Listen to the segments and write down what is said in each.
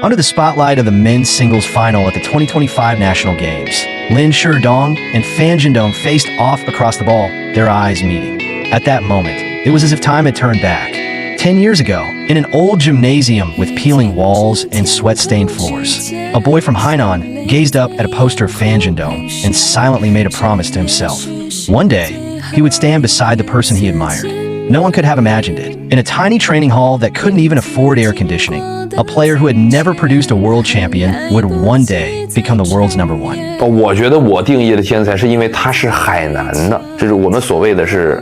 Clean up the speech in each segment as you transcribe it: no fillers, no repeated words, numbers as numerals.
Under the spotlight of the men's singles final at the 2025 National Games, Lin Shidong and Fan Zhendong faced off across the ball, their eyes meeting. At that moment, it was as if time had turned back. 10 years ago, in an old gymnasium with peeling walls and sweat-stained floors, a boy from Hainan gazed up at a poster of Fan Zhendong and silently made a promise to himself. One day, he would stand beside the person he admired. No one could have imagined it. In a tiny training hall that couldn't even afford air conditioning, a player who had never produced a world champion would one day become the world's #1. 我觉得我定义的天才是因为他是海南的，这是我们所谓的是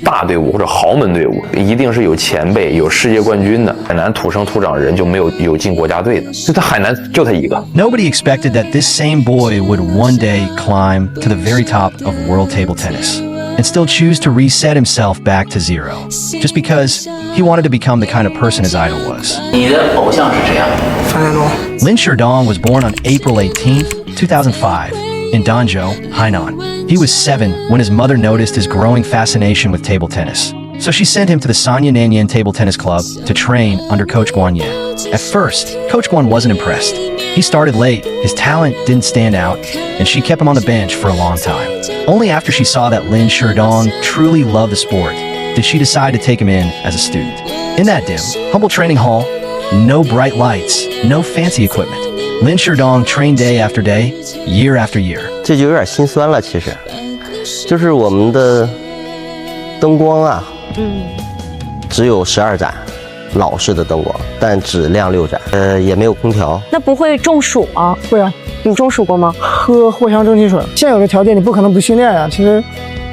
大队伍或者豪门队伍，一定是有前辈、有世界冠军的。海南土生土长人就没有进国家队的，就他海南就他一个。Nobody expected that this same boy would one day climb to the very top of world table tennis and still choose to reset himself back to zero, just because he wanted to become the kind of person his idol was. 你的偶像是谁啊？ Lin Shidong was born on April 18, 2005, in Danzhou, Hainan. He was 7 when his mother noticed his growing fascination with table tennis. So she sent him to the Sanya Nanyan Table Tennis Club to train under Coach Guan Ye. At first, Coach Guan wasn't impressed. He started late, his talent didn't stand out, and she kept him on the bench for a long time. Only after she saw that Lin Shidong truly loved the sport did she decide to take him in as a student. In that dim, humble training hall, no bright lights, no fancy equipment, Lin Shidong trained day after day, year after year. 这就有点心酸了，其实，就是我们的灯光啊，只有12盏，老式的灯光，但只亮6盏，也没有空调。那不会中暑吗？会啊，你中暑过吗？喝藿香正气水。现有的条件你不可能不训练啊，其实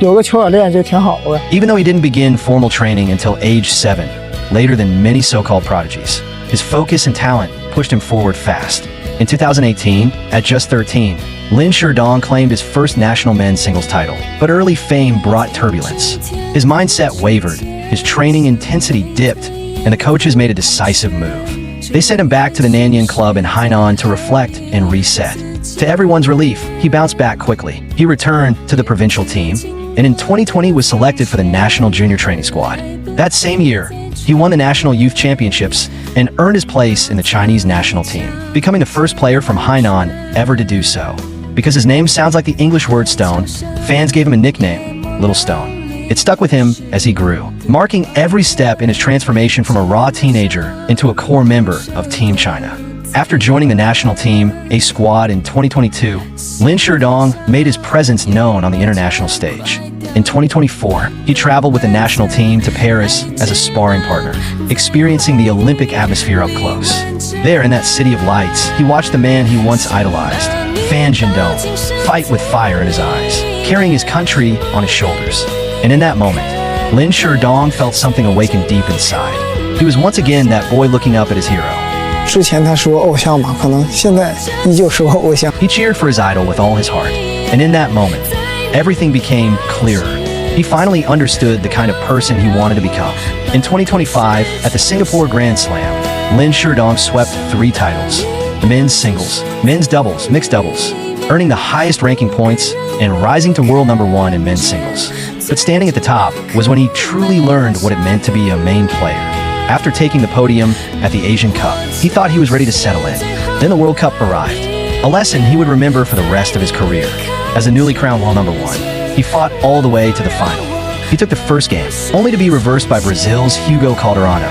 有个球点练就挺好的。Even though he didn't begin formal training until age 7, later than many so-called prodigies, his focus and talent pushed him forward fast. In 2018, at just 13, Lin Shidong claimed his first national men's singles title, but early fame brought turbulence. His mindset wavered, his training intensity dipped, and the coaches made a decisive move. They sent him back to the Nanyan Club in Hainan to reflect and reset. To everyone's relief, he bounced back quickly. He returned to the provincial team, and in 2020 was selected for the national junior training squad. That same year, he won the National Youth Championships and earned his place in the Chinese national team, becoming the first player from Hainan ever to do so. Because his name sounds like the English word stone, fans gave him a nickname, Little Stone. It stuck with him as he grew, marking every step in his transformation from a raw teenager into a core member of Team China. After joining the national team, A Squad, in 2022, Lin Shidong made his presence known on the international stage. In 2024, he traveled with the national team to Paris as a sparring partner, experiencing the Olympic atmosphere up close. There, in that city of lights, he watched the man he once idolized, Fan Zhendong, fight with fire in his eyes, carrying his country on his shoulders. And in that moment, Lin Shidong felt something awaken deep inside. He was once again that boy looking up at his hero. 之前他说偶像嘛，可能现在依旧是我偶像。 He cheered for his idol with all his heart, and in that moment, everything became clearer. He finally understood the kind of person he wanted to become. In 2025, at the Singapore Grand Slam, Lin Shidong swept 3 titles: the men's singles, men's doubles, mixed doubles, earning the highest ranking points and rising to world #1 in men's singles. But standing at the top was when he truly learned what it meant to be a main player. After taking the podium at the Asian Cup, he thought he was ready to settle in. Then the World Cup arrived, a lesson he would remember for the rest of his career. As a newly crowned world #1, he fought all the way to the final. He took the first game, only to be reversed by Brazil's Hugo Calderano,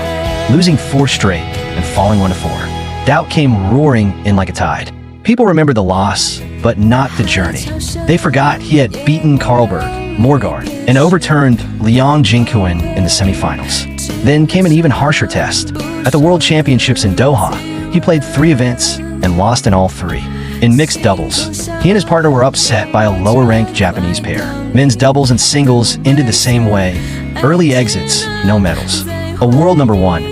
losing 4 straight and falling 1-4. Doubt came roaring in like a tide. People remembered the loss, but not the journey. They forgot he had beaten Karlberg, Morgard, and overturned Liang Jingquan in the semifinals. Then came an even harsher test. At the World Championships in Doha, he played 3 events and lost in all 3. In mixed doubles, he and his partner were upset by a lower-ranked Japanese pair. Men's doubles and singles ended the same way. Early exits, no medals. A world #1,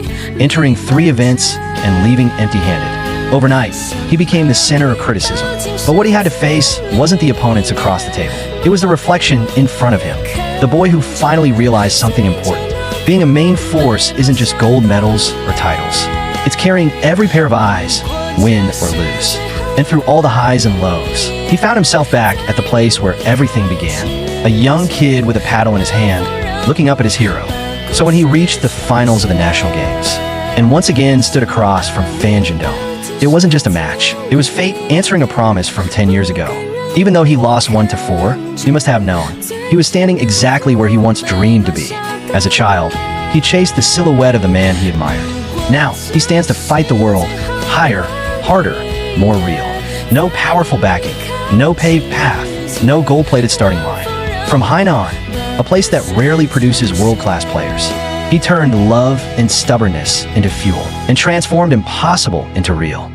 entering 3 events and leaving empty-handed. Overnight, he became the center of criticism. But what he had to face wasn't the opponents across the table. It was the reflection in front of him, the boy who finally realized something important. Being a main force isn't just gold medals or titles. It's carrying every pair of eyes, win or lose. And through all the highs and lows, he found himself back at the place where everything began. A young kid with a paddle in his hand, looking up at his hero. So when he reached the finals of the National Games, and once again stood across from Fan Zhendong, It wasn't just a match. It was fate answering a promise from 10 years ago. Even though he lost 1-4, he must have known. He was standing exactly where he once dreamed to be. As a child, he chased the silhouette of the man he admired. Now, he stands to fight the world. Higher, harder, more real. No powerful backing, no paved path, no gold-plated starting line. From Hainan, a place that rarely produces world-class players, he turned love and stubbornness into fuel and transformed impossible into real.